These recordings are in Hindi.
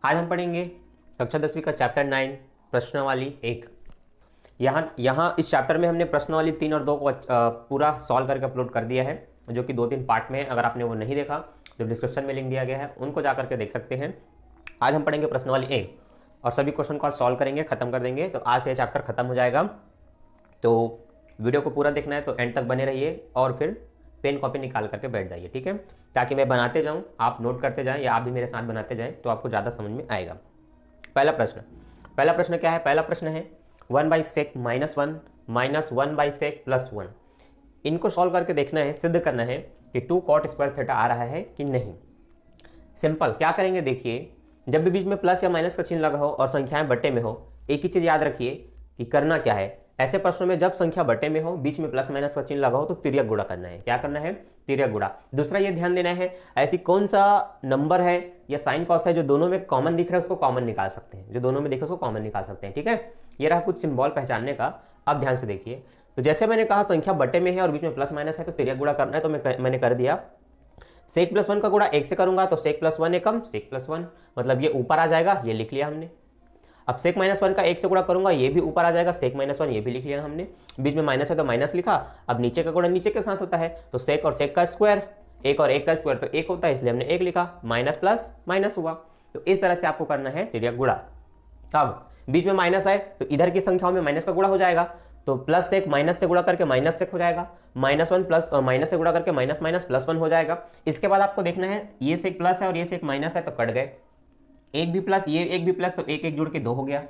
आज हम पढ़ेंगे कक्षा 10वीं का चैप्टर 9 प्रश्नावली 1। यहाँ इस चैप्टर में हमने प्रश्नावली 3 और 2 को पूरा सॉल्व करके अपलोड कर दिया है, जो कि 2-3 पार्ट में है। अगर आपने वो नहीं देखा तो डिस्क्रिप्शन में लिंक दिया गया है, उनको जा करके देख सकते हैं। आज हम पढ़ेंगे प्रश्नावली 1 और सभी क्वेश्चन को आज सॉल्व करेंगे, खत्म कर देंगे। तो आज से ये चैप्टर खत्म हो जाएगा। तो वीडियो को पूरा देखना है तो एंड तक बने रहिए और फिर पेन कॉपी निकाल करके बैठ जाइए, ठीक है, ताकि मैं बनाते जाऊं, आप नोट करते जाएं या आप भी मेरे साथ बनाते जाएं तो आपको ज़्यादा समझ में आएगा। पहला प्रश्न क्या है? पहला प्रश्न है 1/sec -1 माइनस 1/sec +1। इनको सॉल्व करके देखना है, सिद्ध करना है कि 2 cot स्क्वायर थीटा आ रहा है कि नहीं। सिंपल, क्या करेंगे देखिए, जब भी बीच में प्लस या माइनस का चिन्ह लगा हो और संख्याएं बट्टे में हो, एक ही चीज़ याद रखिए कि करना क्या है। ऐसे प्रश्नों में जब संख्या बटे में हो, बीच में प्लस माइनस का चिन्ह लगा हो, तो तिर्यक गुणा करना है। क्या करना है? तिर्यक गुणा। दूसरा ये ध्यान देना है, ऐसी कौन सा नंबर है या साइन कॉस है जो दोनों में कॉमन दिख रहा है, उसको कॉमन निकाल सकते हैं। जो दोनों में दिखे उसको कॉमन निकाल सकते हैं, ठीक है। ये रहा कुछ सिंबल पहचानने का। अब ध्यान से देखिए, तो जैसे मैंने कहा संख्या बटे में है और बीच में प्लस माइनस है तो तिर्यक गुणा करना है, तो मैंने कर दिया। sec +1 का गुणा 1 से करूंगा तो sec +1 एकम sec +1, मतलब ये ऊपर आ जाएगा, ये लिख लिया हमने। अब sec -1 का 1 से गुणा करूंगा, ये भी ऊपर आ जाएगा, sec -1 ये भी लिख लिया हमने। बीच में माइनस है तो माइनस लिखा। अब नीचे का गुणा नीचे के साथ होता है, तो sec और sec का स्क्वायर, 1 और 1 का स्क्वायर तो 1 होता है, इसलिए हमने 1 लिखा। माइनस प्लस माइनस हुआ। तो इस तरह से आपको करना है तिर्यक गुणा। अब बीच में माइनस है तो इधर की संख्याओं में माइनस का गुणा हो जाएगा, तो प्लस सेक माइनस से गुणा करके माइनस सेक हो जाएगा, -1 प्लस माइनस से गुणा करके माइनस माइनस +1 हो जाएगा। इसके बाद आपको देखना है, ये सेक प्लस है और ये सेक माइनस है तो कट गए, एक भी प्लस ये एक भी प्लस, तो एक एक जुड़ के 2 हो गया।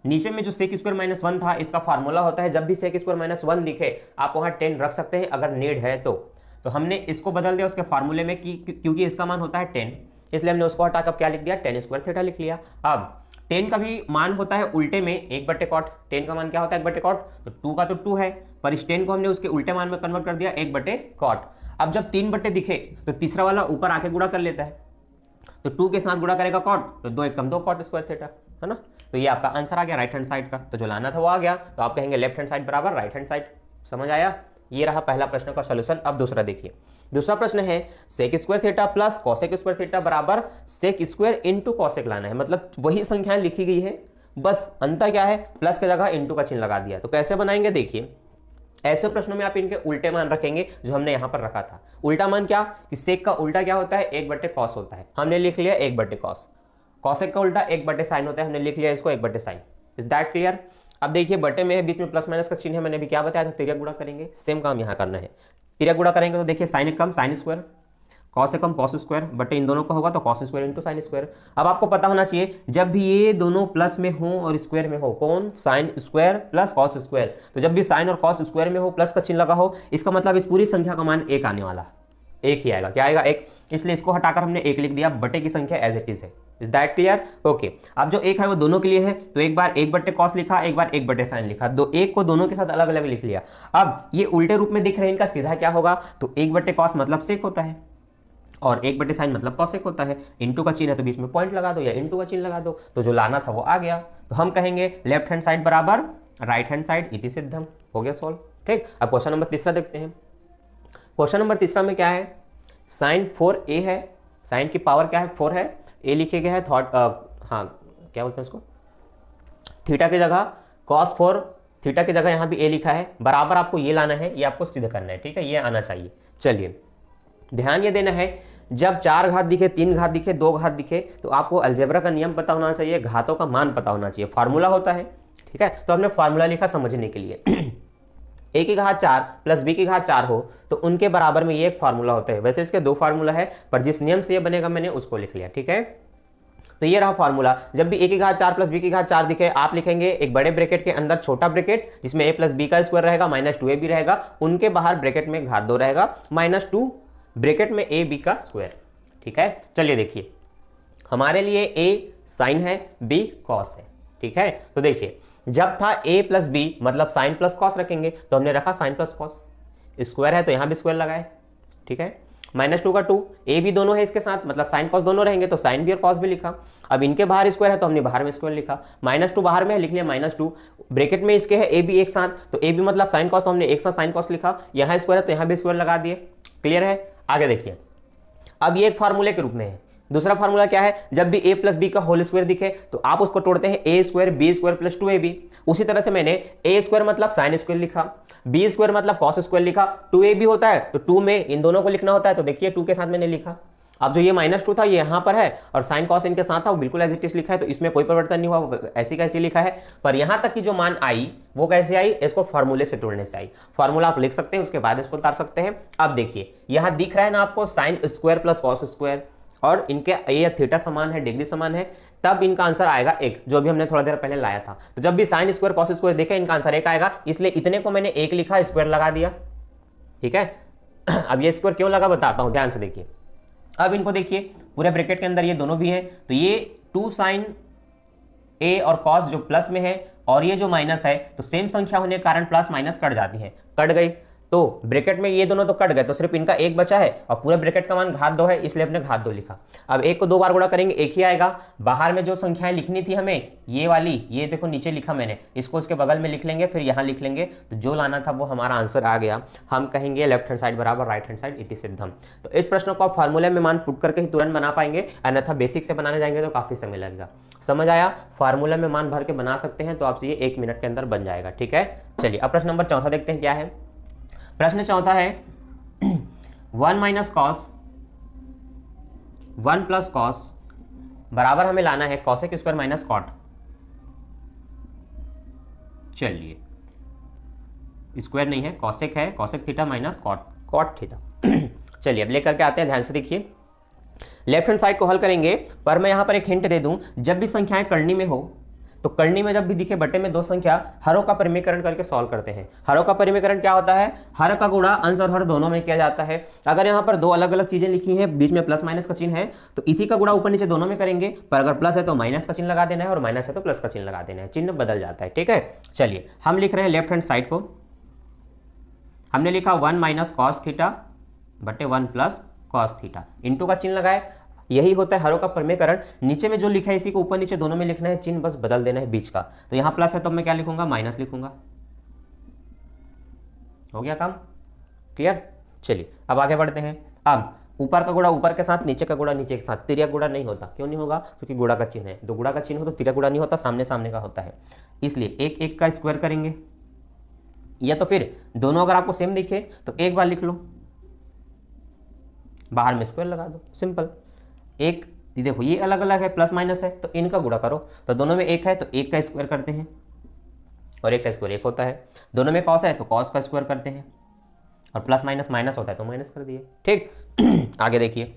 नीचे में जो sec स्क्वायर -1 था, इसका फार्मूला होता है जब भी sec स्क्वायर -1 दिखे आप वहां 10 रख सकते हैं अगर नीड है तो हमने इसको बदल दिया उसके फार्मूले में क्योंकि इसका मान होता है 10, इसलिए हमने उसको हटाकर क्या लिख दिया, tan स्क्वायर थीटा लिख लिया। अब 10 का भी मान होता है उल्टे में 1/cot। 10 का मान क्या होता है? 1/cot। तो 2 का तो 2 है, पर इस 10 को हमने उसके उल्टे मान में कन्वर्ट कर दिया 1/cot। अब जब 3 बट्टे दिखे तो तीसरा वाला ऊपर आके गुणा कर लेता है, तो 2 के साथ गुणा करेगा cot, तो 2 एकम 2 cot स्क्वायर थीटा, है ना। तो ये आपका आंसर आ गया राइट हैंड साइड का। तो जो लाना था वो आ गया, तो आप कहेंगे लेफ्ट हैंड साइड बराबर राइट हैंड साइड। समझ आया? ये रहा पहला प्रश्न का सॉल्यूशन। अब दूसरा देखिए, दूसरा प्रश्न है sec square theta plus cosec square theta बराबर sec स्क्वायर इंटू cosec लाना है। मतलब वही संख्याएं लिखी गई है, बस अंतर क्या है, प्लस की जगह इंटू का चिन्ह लगा दिया। तो कैसे बनाएंगे देखिए, ऐसे प्रश्नों में आप इनके उल्टे मान रखेंगे जो हमने यहां पर रखा था। उल्टा मान क्या कि सेक का उल्टा क्या होता है, 1/cos होता है, हमने लिख लिया 1/cos। कॉसेक का उल्टा 1/sin होता है, हमने लिख लिया इसको 1/sin। Is that clear? अब देखिए बटे में है, बीच में प्लस माइनस का चिन्ह है, मैंने भी क्या बताया था, तिर्यक गुणा करेंगे। सेम काम यहां करना है, तिर्यक गुणा करेंगे तो देखिए sin एकम sin स्क्वायर, cos एकम cos स्क्वायर, बटे इन दोनों का होगा तो cos square into sin square. अब आपको पता होना चाहिए जब भी ये दोनों प्लस में हो और स्क्वायर में हो, कौन, sin square plus cos square, तो जब भी sin और cos स्क्वायर में हो, प्लस का चिन्ह लगा हो, इसका मतलब इस पूरी संख्या का मान 1 आने वाला, 1 ही आएगा। क्या आएगा? 1। इसलिए इसको हटाकर हमने 1 लिख दिया, बटे की संख्या एज इट इज है। Is that clear? ओके। अब जो 1 है वो दोनों के लिए है, तो एक बार 1/cos लिखा, एक बार 1/sin लिखा, 1 को दोनों के साथ अलग अलग लिख लिया। अब ये उल्टे रूप में दिख रहे हैं, इनका सीधा क्या होगा, तो 1/cos मतलब sec होता है और 1/sin मतलब cosec होता है। इंटू का चिन्ह है तो बीच में पॉइंट लगा दो या इंटू का चिन्ह लगा दो, तो जो लाना था वो आ गया। तो हम कहेंगे लेफ्ट हैंड साइड बराबर राइट हैंड साइड, इति सिद्धम। हो गया सॉल्व, ठीक। अब क्वेश्चन नंबर तीसरा देखते हैं। क्वेश्चन नंबर तीसरा में क्या है, sin 4a है, sin की पावर क्या है, 4 है, a लिखे गया है हाँ क्या बोलते हैं उसको, थीटा की जगह cos 4, थीटा की जगह यहाँ भी a लिखा है, बराबर आपको ये लाना है, ये आपको सिद्ध करना है, ठीक है, ये आना चाहिए। चलिए ध्यान ये देना है, जब 4 घात दिखे, 3 घात दिखे, 2 घात दिखे, तो आपको अलजेब्रा का नियम पता होना चाहिए, घातों का मान पता होना चाहिए, फार्मूला होता है, ठीक है। तो हमने फार्मूला लिखा समझने के लिए a की घात 4 प्लस b की घात 4 हो तो उनके बराबर में ये एक फार्मूला होता है। वैसे इसके 2 फार्मूला है, पर जिस नियम से ये बनेगा मैंने उसको लिख लिया, ठीक है। तो ये रहा फार्मूला, जब भी a की घात 4 प्लस b की घात 4 दिखे, आप लिखेंगे एक बड़े ब्रैकेट के अंदर छोटा ब्रैकेट जिसमें a प्लस b का स्क्वायर रहेगा, -2ab भी रहेगा, उनके बाहर ब्रैकेट में घात 2 रहेगा, -2 ब्रैकेट में a b का स्क्वायर, ठीक है। चलिए देखिए, हमारे लिए a sin है, b cos है, ठीक है। तो देखिए जब था a प्लस b मतलब sin प्लस cos रखेंगे, तो हमने रखा sin प्लस cos, स्क्वायर है तो यहां भी स्क्वायर लगाए, ठीक है। -2 का 2, a भी दोनों है इसके साथ, मतलब sin cos दोनों रहेंगे तो sin भी और cos भी लिखा। अब इनके बाहर स्क्वायर है तो हमने बाहर में स्क्वायर लिखा, -2 बाहर में है, लिख लिया -2, ब्रैकेट में इसके है a भी एक साथ, तो a भी मतलब sin cos, तो हमने एक साथ sin cos लिखा, यहाँ स्क्वायर है तो यहाँ भी स्क्वायर लगा दिए। क्लियर है? आगे देखिए, अब ये एक फार्मूले के रूप में है, दूसरा फार्मूला क्या है, जब भी a प्लस बी का होल स्क्वायर दिखे तो आप उसको तोड़ते हैं a square B square plus 2ab। उसी तरह से मैंने a स्क्वायर मतलब साइन स्क्वायर लिखा, b स्क्वायर मतलब कॉस स्क्वायर लिखा, 2ab होता है तो 2 में इन दोनों को लिखना होता है, तो देखिए 2 के साथ मैंने लिखा। अब जो ये -2 था ये यहाँ पर है और साइन कॉस इनके साथ था, वो बिल्कुल एज इट इज लिखा है, तो इसमें कोई परिवर्तन नहीं हुआ, ऐसी कैसी लिखा है। पर यहाँ तक की जो मान आई वो कैसे आई, इसको फार्मूले से तोड़ने से आई। फार्मूला आप लिख सकते हैं, उसके बाद इसको उतार सकते हैं। अब देखिए यहाँ दिख रहा है ना आपको sine square plus cos square, और इनके ये थीटा समान है, डिग्री समान है, तब इनका आंसर आएगा 1, जो भी हमने थोड़ा देर पहले लाया था। तो जब भी साइन स्क्वायर कॉस स्क्वायर देखे इनका आंसर 1 आएगा, इसलिए इतने को मैंने 1 लिखा, स्क्वायर लगा दिया। ठीक है, अब ये स्क्वायर क्यों लगा बताता हूं, ध्यान से देखिए। अब इनको देखिए पूरे ब्रैकेट के अंदर ये दोनों भी हैं, तो ये 2 साइन ए और कॉस जो प्लस में है और ये जो माइनस है, तो सेम संख्या होने के कारण प्लस माइनस कट जाती है, कट गई। तो ब्रैकेट में ये दोनों तो कट गए, तो सिर्फ इनका 1 बचा है और पूरे ब्रैकेट का मान घात 2 है, इसलिए अपने घात 2 लिखा। अब 1 को 2 बार गुणा करेंगे 1 ही आएगा। बाहर में जो संख्याएं लिखनी थी हमें, ये वाली, ये देखो नीचे लिखा मैंने, इसको इसके बगल में लिख लेंगे, फिर यहाँ लिख लेंगे, तो जो लाना था वो हमारा आंसर आ गया। हम कहेंगे लेफ्ट हैंड साइड बराबर राइट हैंड साइड इति सिद्धम। तो इस प्रश्न को आप फार्मूले में मान पुट करके ही तुरंत बना पाएंगे, अन्यथा बेसिक से बनाने जाएंगे तो काफी समय लगेगा। समझ आया, फार्मूला में मान भर के बना सकते हैं, तो आपसे ये 1 मिनट के अंदर बन जाएगा। ठीक है, चलिए अब प्रश्न नंबर 4 देखते हैं क्या है। प्रश्न 4 है 1 माइनस कॉस 1 प्लस कॉस बराबर हमें लाना है कॉसेक स्क्वायर माइनस कॉट। चलिए स्क्वायर नहीं है, कॉसेक है, cosec theta minus cot theta. चलिए अब लेकर के आते हैं, ध्यान से देखिए। लेफ्ट हैंड साइड को हल करेंगे, पर मैं यहां पर एक हिंट दे दूं, जब भी संख्याएं करनी में हो तो करनी में जब भी दिखे बटे में 2 संख्या, हरों का परिमीकरण करके सॉल्व करते हैं। हरों का परिमीकरण क्या होता है, हर का गुणा अंश और हर दोनों में किया जाता है। अगर यहाँ पर 2 अलग अलग चीजें लिखी हैं, बीच में प्लस माइनस का चिन्ह है, तो इसी का गुणा ऊपर नीचे दोनों में करेंगे, पर अगर प्लस है तो माइनस का चिन्ह लगा देना है और माइनस है तो प्लस का चिन्ह लगा देना है, चिन्ह बदल जाता है। ठीक है, चलिए हम लिख रहे हैं लेफ्ट हैंड साइड को, हमने लिखा 1 माइनस कॉस थीटा बटे 1 प्लस कॉस थीटा, इंटू का चिन्ह लगाए, यही होता है हरों का परिमीकरण। नीचे में जो लिखा है इसी को ऊपर नीचे दोनों में लिखना है, चिन्ह बस बदल देना है बीच का। तो यहां प्लस है तो मैं क्या लिखूंगा, माइनस लिखूंगा। हो गया काम, क्लियर। चलिए अब आगे बढ़ते हैं। अब ऊपर का गुणा ऊपर के साथ, नीचे का गुणा नीचे के साथ, तिर्यक गुणा नहीं होता। क्यों नहीं होगा, क्योंकि गुणा का चिन्ह है, दो गुणा का चिन्ह हो तो तिर्यक गुणा नहीं होता, सामने सामने का होता है, इसलिए 1 1 का स्क्वायर करेंगे। या तो फिर दोनों अगर आपको सेम दिखे तो एक बार लिख लो, बाहर में स्क्वायर लगा दो, सिंपल। एक देखो ये अलग अलग है, प्लस माइनस है, तो इनका गुणा करो, तो दोनों में 1 है तो 1 का स्क्वायर करते हैं और 1 का स्क्वायर 1 होता है। दोनों में कॉस है तो कॉस का स्क्वायर करते हैं, और प्लस माइनस माइनस होता है तो माइनस कर दिए। ठीक आगे देखिए,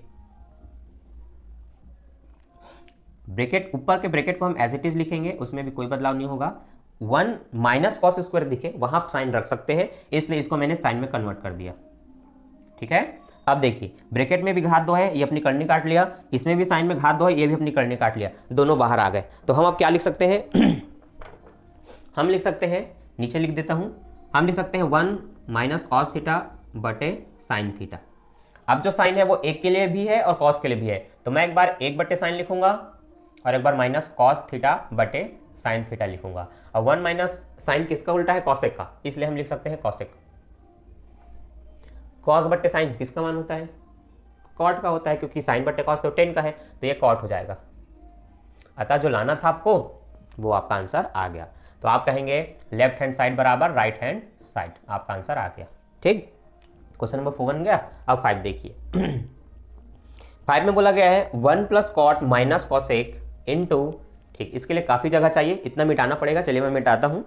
ब्रैकेट ऊपर के ब्रैकेट को हम एज इट इज लिखेंगे, उसमें भी कोई बदलाव नहीं होगा। 1 माइनस कॉस स्क्वायर दिखे वहां साइन रख सकते हैं, इसलिए इसको मैंने साइन में कन्वर्ट कर दिया। ठीक है, अब देखिए ब्रैकेट में भी घात 2 है, ये अपनी करनी काट लिया, इसमें भी साइन में घात 2 है, ये भी अपनी करनी काट लिया, दोनों बाहर आ गए। तो हम अब क्या लिख सकते हैं हम लिख सकते हैं, नीचे लिख देता हूं, हम लिख सकते हैं 1 माइनस कॉस थीटा बटे साइन थीटा। अब जो साइन है वो 1 के लिए भी है और कॉस के लिए भी है, तो मैं एक बार 1 बटे साइन लिखूंगा और एक बार माइनस कॉस थीटा बटे साइन थीटा लिखूंगा। और 1 माइनस साइन किसका उल्टा है, कॉसेक का, इसलिए हम लिख सकते हैं कॉसेक। कॉस बट्टे साइन किसका मान होता है, कॉट का होता है, क्योंकि साइन बट्टे कॉस तो 10 का है, तो ये कॉट हो जाएगा। अतः जो लाना था आपको वो आपका आंसर आ गया। तो आप कहेंगे लेफ्ट हैंड साइड बराबर राइट हैंड साइड, आपका आंसर आ गया। ठीक, क्वेश्चन नंबर 4 बन गया। अब 5 देखिए 5 में बोला गया है 1 plus cot minus cosec into, ठीक, इसके लिए काफी जगह चाहिए, इतना मिटाना पड़ेगा। चलिए मैं मिटाता हूं,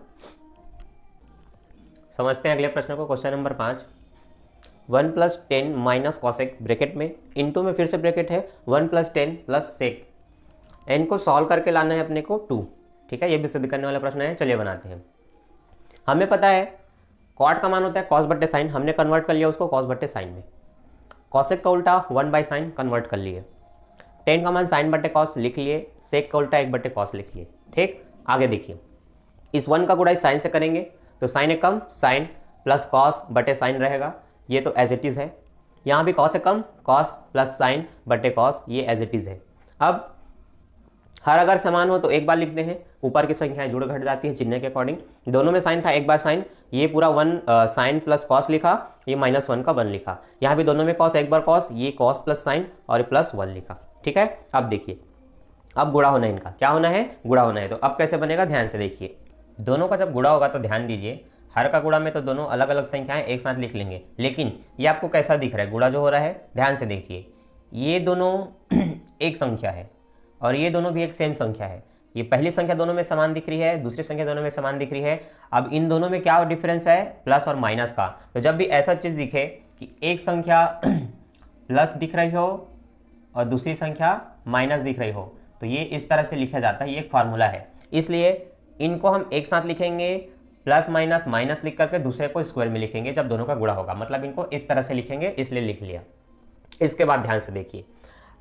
समझते हैं अगले प्रश्न को। Question number 5, 1 plus 10 minus cosec bracket में, इनटू में फिर से ब्रैकेट है 1 प्लस 10 प्लस सेक, इनको सॉल्व करके लाना है अपने को 2। ठीक है, ये भी सिद्ध करने वाला प्रश्न है। चलिए बनाते हैं। हमें पता है कॉट का मान होता है कॉस बट्टे साइन, हमने कन्वर्ट कर लिया उसको कॉस बट्टे साइन में। कॉसेक का उल्टा 1 बाई साइन कन्वर्ट कर लिए, 10 का मान साइन बट्टे कॉस लिख लिए, सेक का उल्टा 1 बट्टे कॉस लिख लिए। ठीक, आगे देखिए, इस 1 का गुणा इस साइन से करेंगे तो साइन है कम, साइन प्लस कॉस बटे साइन रहेगा, ये तो एज इट इज है। यहाँ भी कॉस है कम, कॉस प्लस साइन बटे कॉस, ये एज इट इज है। अब हर अगर समान हो तो एक बार लिखते हैं, ऊपर की संख्याएं जुड़ घट जाती है चिन्ह के अकॉर्डिंग। दोनों में साइन था, एक बार साइन, ये पूरा 1 साइन प्लस कॉस लिखा, ये -1 का 1 लिखा। यहाँ भी दोनों में कॉस, एक बार कॉस, ये कॉस प्लस साइन और प्लस 1 लिखा। ठीक है। अब देखिए, अब गुणा होना है, इनका क्या होना है, गुणा होना है। तो अब कैसे बनेगा, ध्यान से देखिए। दोनों का जब गुणा होगा तो ध्यान दीजिए, हर का गुणा में तो दोनों अलग अलग संख्याएं एक साथ लिख लेंगे, लेकिन ये आपको कैसा दिख रहा है, गुणा जो हो रहा है, ध्यान से देखिए, ये दोनों एक संख्या है और ये दोनों भी एक सेम संख्या है। ये पहली संख्या दोनों में समान दिख रही है, दूसरी संख्या दोनों में समान दिख रही है। अब इन दोनों में क्या डिफरेंस है, प्लस और माइनस का। तो जब भी ऐसा चीज़ दिखे कि एक संख्या प्लस दिख रही हो और दूसरी संख्या माइनस दिख रही हो, तो ये इस तरह से लिखा जाता है, ये एक फार्मूला है। इसलिए इनको हम एक साथ लिखेंगे, प्लस माइनस माइनस लिख करके दूसरे को स्क्वायर में लिखेंगे जब दोनों का गुणा होगा, मतलब इनको इस तरह से लिखेंगे, इसलिए लिख लिया। इसके बाद ध्यान से देखिए,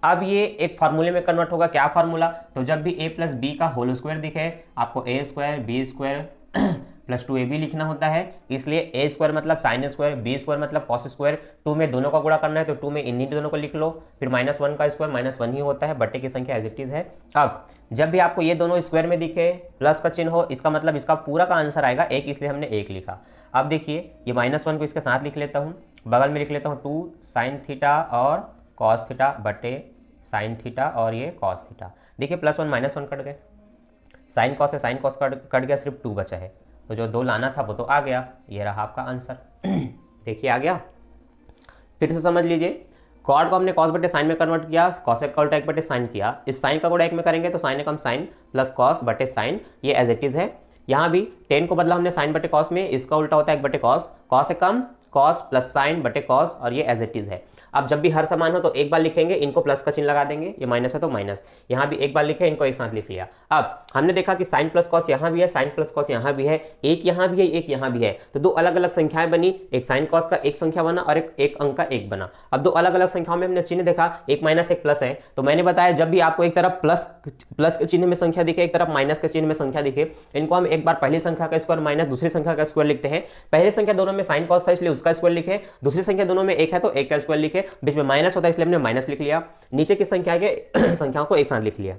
अब ये एक फार्मूले में कन्वर्ट होगा। क्या फार्मूला, तो जब भी a प्लस बी का होल स्क्वायर दिखे, आपको a square B square plus 2ab लिखना होता है। इसलिए a स्क्वायर मतलब साइन स्क्वायर, b स्क्वायर मतलब कॉस स्क्वायर, 2 में दोनों का गुणा करना है तो 2 में इन्हीं दोनों को लिख लो। फिर -1 का स्क्वायर -1 ही होता है, बट्टे की संख्या एज इट इज है। अब जब भी आपको ये दोनों स्क्वायर में दिखे, प्लस का चिन्ह हो, इसका मतलब इसका पूरा का आंसर आएगा 1, इसलिए हमने 1 लिखा। अब देखिए, ये -1 को इसके साथ लिख लेता हूँ, बगल में लिख लेता हूँ 2 साइन थीटा और कॉस थीटा बटे साइन थीटा और ये कॉस थीटा। देखिए +1 -1 कट गए, साइन कॉस से साइन कॉस कट गया, सिर्फ 2 बचा है। तो जो 2 लाना था वो तो आ गया, ये रहा आपका आंसर। देखिए आ गया। फिर से समझ लीजिए, कॉड को हमने कॉस बटे साइन में कन्वर्ट किया, कॉस का उल्टा 1 बटे साइन किया। इस साइन का गुणा 1 में करेंगे तो साइन का हम साइन प्लस कॉस बटे साइन, ये एज इट इज है। यहाँ भी 10 को बदला हमने साइन बटे कॉस में, इसका उल्टा होता है 1 बटे कॉस, कॉस से कम कॉस प्लस साइन बटे कॉस, और ये एज इट इज है। अब जब भी हर समान हो तो एक बार लिखेंगे, इनको प्लस का चिन्ह लगा देंगे, ये माइनस है तो माइनस, यहाँ भी एक बार लिखे, इनको एक साथ लिख लिया। अब हमने देखा कि साइन प्लस कॉस यहाँ भी है, साइन प्लस कॉस यहाँ भी है, एक यहाँ भी है, एक यहाँ भी है, तो 2 अलग अलग संख्याएं बनी, एक साइन कॉस का एक संख्या बना और एक अंक का एक बना। अब 2 अलग अलग संख्याओं में हमने चिन्ह देखा, एक माइनस एक प्लस है, तो मैंने बताया जब भी आपको एक तरफ प्लस के चिन्ह में संख्या दिखे, एक तरफ माइनस के चिन्ह में संख्या दिखे, इनको हम एक बार पहली संख्या का स्क्वायर माइनस दूसरी संख्या का स्क्वायर लिखते हैं। पहली संख्या दोनों में साइन कॉस था इसलिए उसका स्क्वायर लिखे, दूसरी संख्या दोनों में एक है तो एक का स्क्वायर लिखे, बीच में माइनस होता है इसलिए हमने माइनस लिख लिया, नीचे की संख्या के संख्याओं को एक साथ लिख लिया।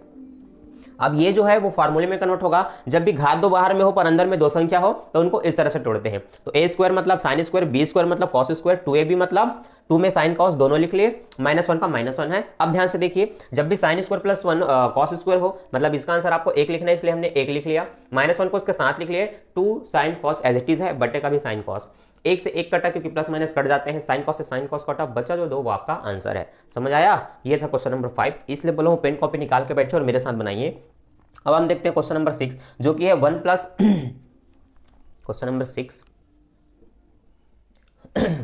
अब ये जो है वो फार्मूले में कन्वर्ट होगा, जब भी घात 2 बाहर में हो पर अंदर में 2 संख्या हो तो उनको इस तरह से तोड़ते हैं। तो a स्क्वायर मतलब साइन स्क्वायर, b स्क्वायर मतलब कॉस स्क्वायर, 2ab मतलब 2 में साइन कॉस दोनों लिख लिए, -1 का -1 है। अब ध्यान से देखिए, जब भी sine square plus 1 cos square हो, मतलब इसका आंसर आपको 1 लिखना है, इसलिए हमने 1 लिख लिया, -1 को इसके साथ लिख लिए, 2 sine cos as it is है, बट्टे का भी साइन कॉस, 1 से 1 कटा क्योंकि प्लस माइनस कट जाते हैं, साइन कॉस से साइन कॉस कटा, बचा जो 2 वो आपका आंसर है। समझ आया, ये था क्वेश्चन नंबर 5, इसलिए बोला हूं पेन कॉपी निकाल के बैठे और मेरे साथ बनाइए। अब हम देखते हैं क्वेश्चन नंबर 6, जो कि है 1 plus question number 6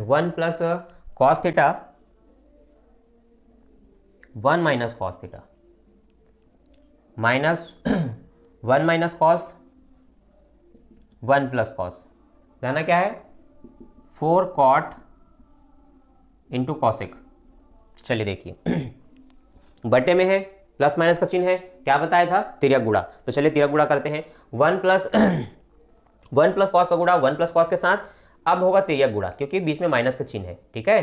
1 plus cos theta 1 minus cos theta minus 1 minus cos 1 plus cos, जाना क्या है 4 कॉट इंटू कॉसिक। चलिए देखिए, बटे में है, प्लस माइनस का चिन्ह है, क्या बताया था, तिर्यक गुणा। तो चलिए तिर्यक गुणा करते हैं, 1 प्लस कॉस का गुणा 1 प्लस कॉस के साथ, अब होगा तिर्यक गुणा क्योंकि बीच में माइनस का चिन्ह है, ठीक है।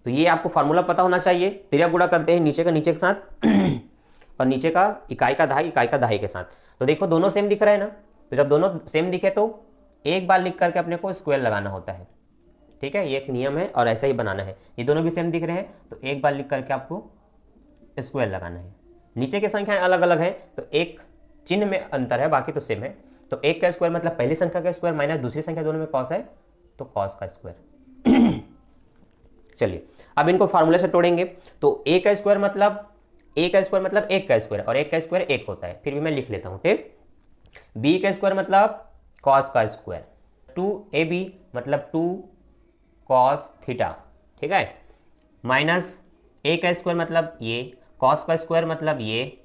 तो ये आपको फार्मूला पता होना चाहिए। तिर्यक गुणा करते हैं नीचे का नीचे के साथ और नीचे का इकाई का दहाई के साथ। तो देखो दोनों सेम दिख रहे हैं ना, तो जब दोनों सेम दिखे तो एक बार लिख करके अपने को स्क्वायर लगाना होता है, ठीक है, ये एक नियम है और ऐसा ही बनाना है। ये दोनों भी सेम दिख रहे हैं तो एक बार लिख करके आपको स्क्वायर लगाना है। नीचे की संख्याएं अलग अलग हैं तो एक चिन्ह में अंतर है, बाकी तो सेम है। तो 1 का स्क्वायर मतलब पहली संख्या का स्क्वायर माइनस दूसरी संख्या, दोनों में कॉस है तो कॉस का स्क्वायर। चलिए अब इनको फार्मूले से तोड़ेंगे, तो a का स्क्वायर मतलब 1 का स्क्वायर और 1 का स्क्वायर 1 होता है, फिर भी मैं लिख लेता हूं, ठीक। b का स्क्वायर मतलब कॉस का स्क्वायर, 2ab मतलब 2 कॉस थीटा, ठीक है, माइनस a का स्क्वायर मतलब ये, कॉस का स्क्वायर मतलब ये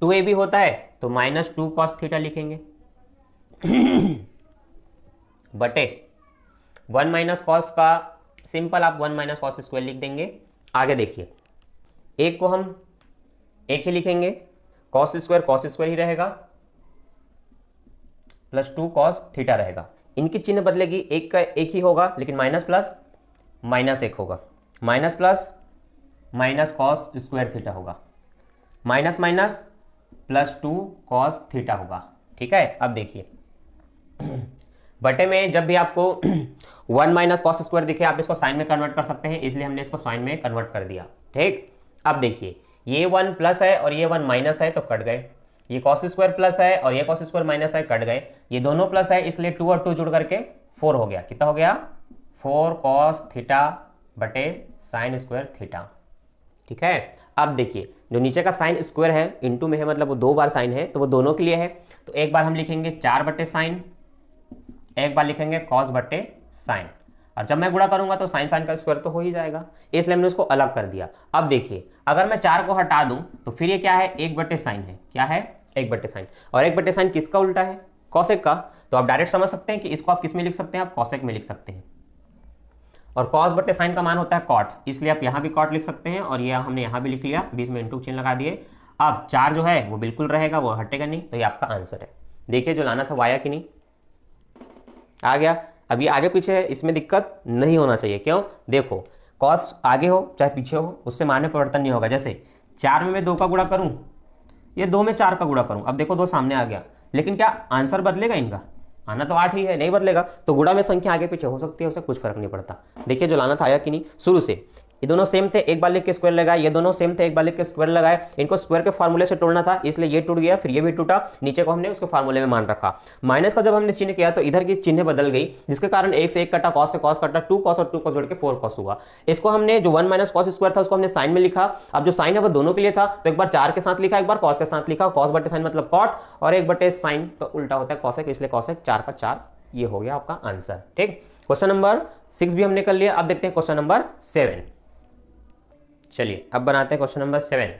2ab होता है तो -2 कॉस थीटा लिखेंगे बटे 1 माइनस कॉस का सिंपल आप 1 माइनस कॉस स्क्वायर लिख देंगे। आगे देखिए, एक को हम एक ही लिखेंगे, कॉस स्क्वायर ही रहेगा प्लस 2 कॉस थीटा रहेगा। इनकी चिन्ह बदलेगी, एक का एक ही होगा लेकिन माइनस प्लस माइनस 1 होगा, minus plus minus cos square theta होगा, minus minus plus 2 cos theta होगा, ठीक है। अब देखिए बटे में जब भी आपको 1 माइनस कॉस स्क्वायर दिखे आप इसको साइन में कन्वर्ट कर सकते हैं, इसलिए हमने इसको साइन में कन्वर्ट कर दिया। ठीक। अब देखिए ये 1 प्लस है और ये 1 माइनस है तो कट गए, ये कॉस स्क्वायर प्लस है और ये कॉस स्क्वायर माइनस है, कट गए, ये दोनों प्लस है इसलिए 2 और 2 जुड़ करके 4 हो गया। कितना हो गया? 4 कॉस थीटा बटे साइन स्क्वायर थीटा। ठीक है। अब देखिए जो नीचे का साइन स्क्वायर है इंटू में है, मतलब वो 2 बार साइन है तो वो दोनों के लिए है, तो एक बार हम लिखेंगे 4 बटे साइन, एक बार लिखेंगे कॉस बटे साइन, और जब मैं गुणा करूंगा तो साइन साइन का स्क्वायर तो हो ही जाएगा, इसलिए हमने उसको अलग कर दिया। अब देखिए अगर मैं 4 को हटा दूं तो फिर ये क्या है? 1 बटे साइन है। क्या है? 1 बटे साइन। और 1 बटे साइन किसका उल्टा है? कॉसेक का। तो आप डायरेक्ट समझ सकते हैं कि इसको आप किस में लिख सकते हैं? आप कॉसेक में लिख सकते हैं। और कॉस बटे साइन का मान होता है कॉट, इसलिए आप यहां भी कॉट लिख सकते हैं, और ये हमने यहां भी लिख लिया, बीच में इंटू चिन्ह लगा दिए। अब 4 जो है वो बिल्कुल रहेगा, वो हटेगा नहीं, तो ये आपका आंसर है। देखिए जो लाना था वो आया कि नहीं? आ गया। अब ये आगे पीछे है, इसमें दिक्कत नहीं होना चाहिए। क्यों? देखो कॉस आगे हो चाहे पीछे हो उससे मान में परिवर्तन नहीं होगा। जैसे 4 में मैं 2 का गुणा करूं, ये 2 में 4 का गुणा करूं, अब देखो 2 सामने आ गया, लेकिन क्या आंसर बदलेगा इनका? आना तो 8 ही है, नहीं बदलेगा। तो गुणा में संख्या आगे पीछे हो सकती है, उससे कुछ फर्क नहीं पड़ता। देखिए जो लाना था आया कि नहीं? शुरू से ये दोनों सेम थे, एक बार लिख के स्क्वायर लगाए, ये दोनों सेम थे, एक बार लिख के स्क्वायर लगाए, इनको स्क्वायर के फार्मूले से तोड़ना था, इसलिए ये टूट गया, फिर ये भी टूटा, नीचे को हमने उसके फार्मूले में मान रखा। माइनस का जब हमने चिन्ह किया तो इधर की चिन्ह बदल गई, जिसके कारण 1 से 1 कटा, कॉस से कॉस कटा, 2 कॉस और 2 कॉस जोड़ के 4 कॉस हुआ। इसको हमने जो 1 माइनस कॉस स्क्वायर था उसको हमने साइन में लिखा। अब जो साइन है वो दोनों के लिए था, तो एक बार 4 के साथ लिखा, एक बार कॉस के साथ लिखा। कॉस बटे साइन मतलब कॉट, और 1 बटे साइन का उल्टा होता है कॉसेक, इसलिए कॉसेक 4 का 4। ये हो गया आपका आंसर। ठीक। क्वेश्चन नंबर 6 भी हमने कर लिया। अब देखते हैं क्वेश्चन नंबर 7। चलिए अब बनाते हैं क्वेश्चन नंबर 7।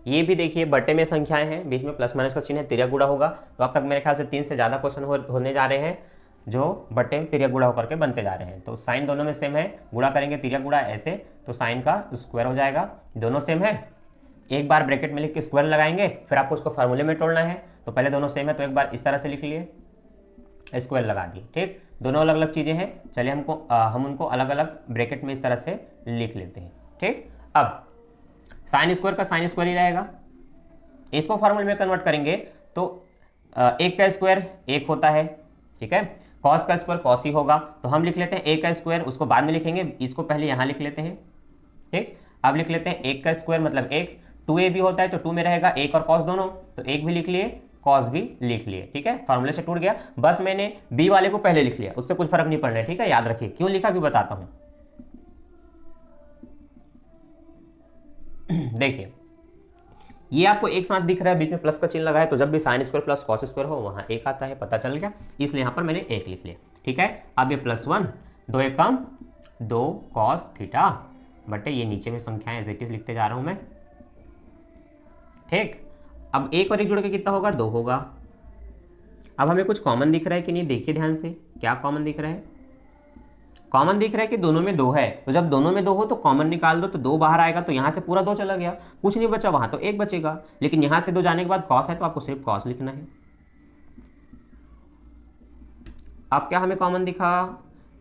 ये भी देखिए बटे में संख्याएं हैं, बीच में प्लस माइनस का चिन्ह है, तिर्यक गुणा होगा। तो अब तक मेरे ख्याल से 3 से ज़्यादा क्वेश्चन होने जा रहे हैं जो बटे तिर्यक गुणा होकर के बनते जा रहे हैं। तो साइन दोनों में सेम है, गुणा करेंगे तिर्यक गुणा ऐसे, तो साइन का स्क्वायर हो जाएगा। दोनों सेम है, एक बार ब्रैकेट में लिख के स्क्वायर लगाएंगे, फिर आपको उसको फार्मूले में तोड़ना है। तो पहले दोनों सेम है तो एक बार इस तरह से लिख लिए, स्क्वायर लगा दिए। ठीक। दोनों अलग अलग चीज़ें हैं, चलिए हम उनको अलग अलग ब्रैकेट में इस तरह से लिख लेते हैं। ठीक। अब साइन स्क्वायर का साइन स्क्वायर ही रहेगा, इसको फॉर्मूले में कन्वर्ट करेंगे तो 1 का स्क्वायर 1 होता है। ठीक है। कॉस का स्क्वायर कॉस ही होगा, तो हम लिख लेते हैं 1 का स्क्वायर, उसको बाद में लिखेंगे, इसको पहले यहाँ लिख लेते हैं। ठीक। अब लिख लेते हैं 1 का स्क्वायर मतलब 1, 2a भी होता है तो 2 में रहेगा 1 और कॉस दोनों, तो 1 भी लिख लिए, कॉस भी लिख लिए। ठीक है। फॉर्मूले से टूट गया, बस मैंने b वाले को पहले लिख लिया, उससे कुछ फर्क नहीं पड़ रहा है। ठीक है, याद रखिए क्यों लिखा भी बताता हूं। देखिए ये आपको एक साथ दिख रहा है, बीच में प्लस का चिन्ह लगा है, तो जब भी sine square plus cos square हो वहां 1 आता है, पता चल गया, इसलिए यहां पर मैंने 1 लिख लिया। ठीक है। अब ये +1, 2 1 कम 2 कॉस थीटा बटे ये नीचे में संख्याएं एज इट इज लिखते जा रहा हूं मैं। ठीक। अब 1 और 1 जुड़ के कितना होगा? 2 होगा। अब हमें कुछ कॉमन दिख रहा है कि नहीं? देखिए ध्यान से, क्या कॉमन दिख रहा है? कॉमन दिख रहा है कि दोनों में 2 है, तो जब दोनों में 2 हो तो कॉमन निकाल दो, तो 2 बाहर आएगा, तो यहां से पूरा 2 चला गया, कुछ नहीं बचा, वहां तो 1 बचेगा। लेकिन यहां से 2 जाने के बाद कॉस है तो आपको सिर्फ कॉस लिखना है। अब क्या हमें कॉमन दिखा?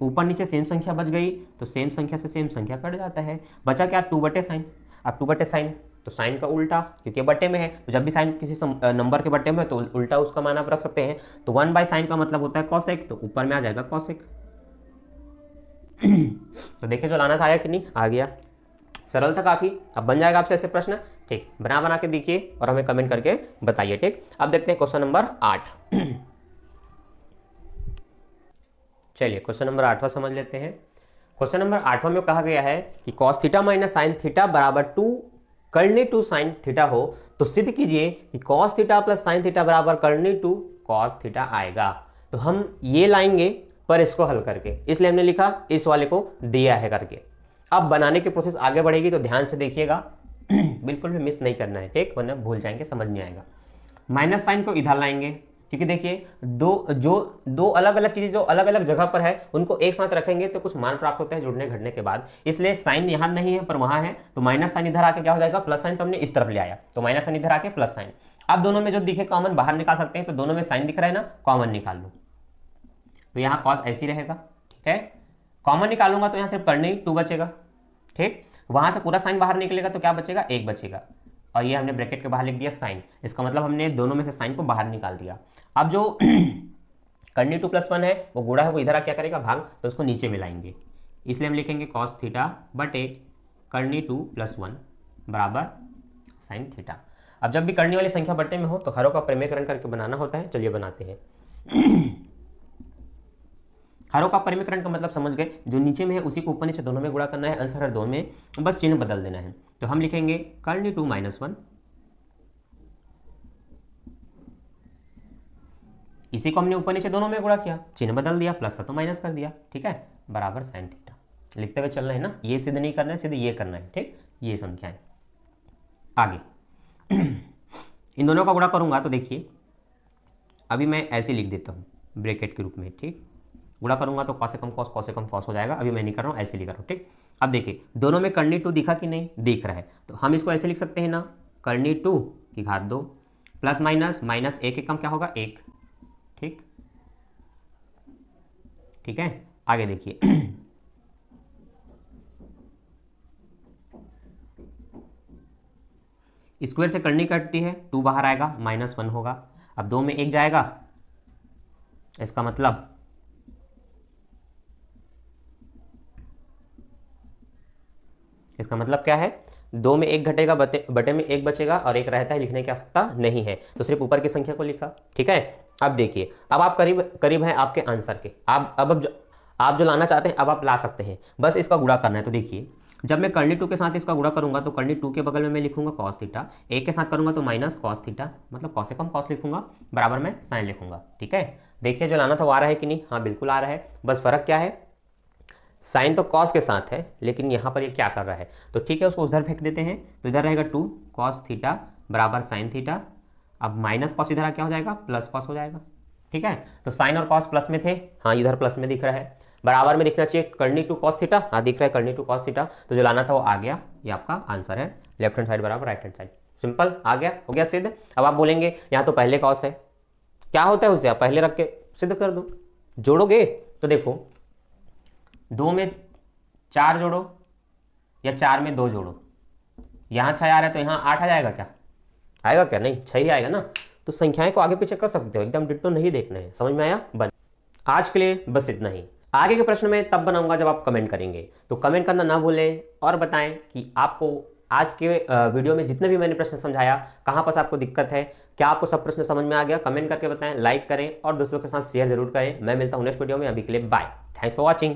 ऊपर नीचे सेम संख्या बच गई, तो सेम संख्या से सेम संख्या कट जाता है, बचा क्या? 2 बटे साइन। अब 2 बटे साइन तो साइन का उल्टा, क्योंकि बटे में है, तो जब भी साइन किसी नंबर के बटे में है तो उल्टा उसका मान आप रख सकते हैं। तो 1/sin का मतलब होता है कॉसेक, तो ऊपर में आ जाएगा कॉसेक। तो देखिए जो लाना था आया कि नहीं? आ गया। सरल था काफी। अब बन जाएगा आपसे ऐसे प्रश्न। ठीक, बना के देखिए और हमें कमेंट करके बताइए। ठीक। अब देखते हैं क्वेश्चन नंबर 8। चलिए क्वेश्चन नंबर 8वां समझ लेते हैं। क्वेश्चन नंबर 8वां में कहा गया है कि cos theta minus sine theta बराबर 2 करनी 2 साइन थीटा हो तो सिद्ध कीजिए कि cos theta plus sine theta बराबर करनी 2 cos थीटा आएगा। तो हम ये लाएंगे पर इसको हल करके, इसलिए हमने लिखा इस वाले को दिया है करके। अब बनाने की प्रोसेस आगे बढ़ेगी तो ध्यान से देखिएगा, बिल्कुल भी मिस नहीं करना है। ठीक, वरना भूल जाएंगे, समझ नहीं आएगा। माइनस साइन को इधर लाएंगे, क्योंकि देखिए दो अलग अलग चीजें जो अलग अलग जगह पर है उनको एक साथ रखेंगे तो कुछ मान प्राप्त होता है जुड़ने घटने के बाद, इसलिए साइन यहां नहीं है पर वहां है, तो माइनस साइन इधर आके क्या हो जाएगा? Plus sign. तो हमने इस तरफ ले आया, तो माइनस साइन इधर आके प्लस साइन। अब दोनों में जो दिखे कॉमन बाहर निकाल सकते हैं, तो दोनों में साइन दिख रहा है ना, कॉमन निकाल लो, तो यहाँ कॉस ऐसी रहेगा। ठीक है। कॉमन निकालूंगा तो यहाँ सिर्फ करने 2 बचेगा। ठीक। वहां से पूरा साइन बाहर निकलेगा तो क्या बचेगा? 1 बचेगा, और ये हमने ब्रैकेट के बाहर लिख दिया साइन, इसका मतलब हमने दोनों में से साइन को बाहर निकाल दिया। अब जो करनी 2 + 1 है वो गुणा है, वो इधर आ क्या करेगा? भाग, तो उसको नीचे मिलाएंगे, इसलिए हम लिखेंगे cos थीटा बटे कर्णी 2 + 1 बराबर साइन थीटा। अब जब भी कर्णी वाली संख्या बट्टे में हो तो हरों का परिमेयकरण करके बनाना होता है। चलिए बनाते हैं। हरों का परिमेयकरण का मतलब समझ गए, जो नीचे में है उसी को ऊपर नीचे दोनों में गुणा करना है, आंसर हर दोनों में, बस चिन्ह बदल देना है। तो हम लिखेंगे कर्णी 2 - 1, इसी को हमने ऊपर नीचे दोनों में गुणा किया, चिन्ह बदल दिया, प्लस था तो माइनस कर दिया, ठीक है, बराबर साइन थीटा। लिखते हुए चलना है ना, ये सिद्ध नहीं करना है, सीधे ये करना है, ठीक। ये संख्याएं आगे इन दोनों का गुणा करूंगा तो देखिए, अभी मैं ऐसे लिख देता हूँ ब्रैकेट के रूप में, ठीक। गुणा करूंगा तो कॉस से कम कॉस हो जाएगा, अभी मैं नहीं कर रहा हूँ, ऐसे लिख रहा हूँ, ठीक। अब देखिए दोनों में कर्णी 2 दिखा कि नहीं, दिख रहा है, तो हम इसको ऐसे लिख सकते हैं ना, कर्णी 2 की घात 2 प्लस माइनस एक एक कम क्या होगा 1, ठीक। ठीक है, आगे देखिए स्क्वायर से कर्णी कटती है, 2 बाहर आएगा, -1 होगा। अब 2 में 1 जाएगा, इसका मतलब क्या है, 2 में 1 घटेगा, बटे में 1 बचेगा और 1 रहता है, लिखने की आवश्यकता नहीं है, तो सिर्फ ऊपर की संख्या को लिखा, ठीक है। अब देखिए, अब आप करीब हैं आपके आंसर के, आप जो लाना चाहते हैं अब आप ला सकते हैं, बस इसका गुणा करना है। तो देखिए, जब मैं कर्णी 2 के साथ इसका गुणा करूंगा तो कर्णी 2 के बगल में मैं लिखूंगा कॉस थीटा, 1 के साथ करूंगा तो माइनस कॉस थीटा, मतलब कॉस से कम कॉस लिखूंगा, बराबर में साइन लिखूंगा, ठीक है। देखिए जो लाना था वो आ रहा है कि नहीं, हाँ बिल्कुल आ रहा है, बस फर्क क्या है, साइन तो कॉस के साथ है, लेकिन यहाँ पर ये क्या कर रहा है, तो ठीक है उसको उधर फेंक देते हैं, तो इधर रहेगा 2 कॉस थीटा बराबर साइन थीटा। अब माइनस कॉस इधर क्या हो जाएगा, प्लस कॉस हो जाएगा, ठीक है। तो साइन और कॉस प्लस में थे, हाँ इधर प्लस में दिख रहा है, बराबर में दिखना चाहिए कर्णी 2 कॉस थीटा, हाँ दिख रहा है कर्णी 2 कॉस थीटा, तो जो लाना था वो आ गया, ये आपका आंसर है, लेफ्ट हैंड साइड बराबर राइट हैंड साइड, सिंपल आ गया, हो गया सिद्ध। अब आप बोलेंगे यहाँ तो पहले कॉस है, क्या होता है उसे आप पहले रख के सिद्ध कर दो, जोड़ोगे तो देखो 2 में 4 जोड़ो या 4 में 2 जोड़ो, यहाँ 6 आ रहा है तो यहाँ 8 आ जाएगा, क्या आएगा, क्या नहीं 6 ही आएगा ना। तो संख्याएं को आगे पीछे कर सकते हो, एकदम डिट्टो नहीं देखना है, समझ में आया। बन आज के लिए बस इतना ही, आगे के प्रश्न में तब बनाऊंगा जब आप कमेंट करेंगे, तो कमेंट करना ना भूलें और बताएं कि आपको आज के वीडियो में जितने भी मैंने प्रश्न समझाया कहाँ पर आपको दिक्कत है, क्या आपको सब प्रश्न समझ में आ गया, कमेंट करके बताएं, लाइक करें और दोस्तों के साथ शेयर जरूर करें। मैं मिलता हूँ नेक्स्ट वीडियो में, अभी के लिए बाय, थैंक्स फॉर वॉचिंग।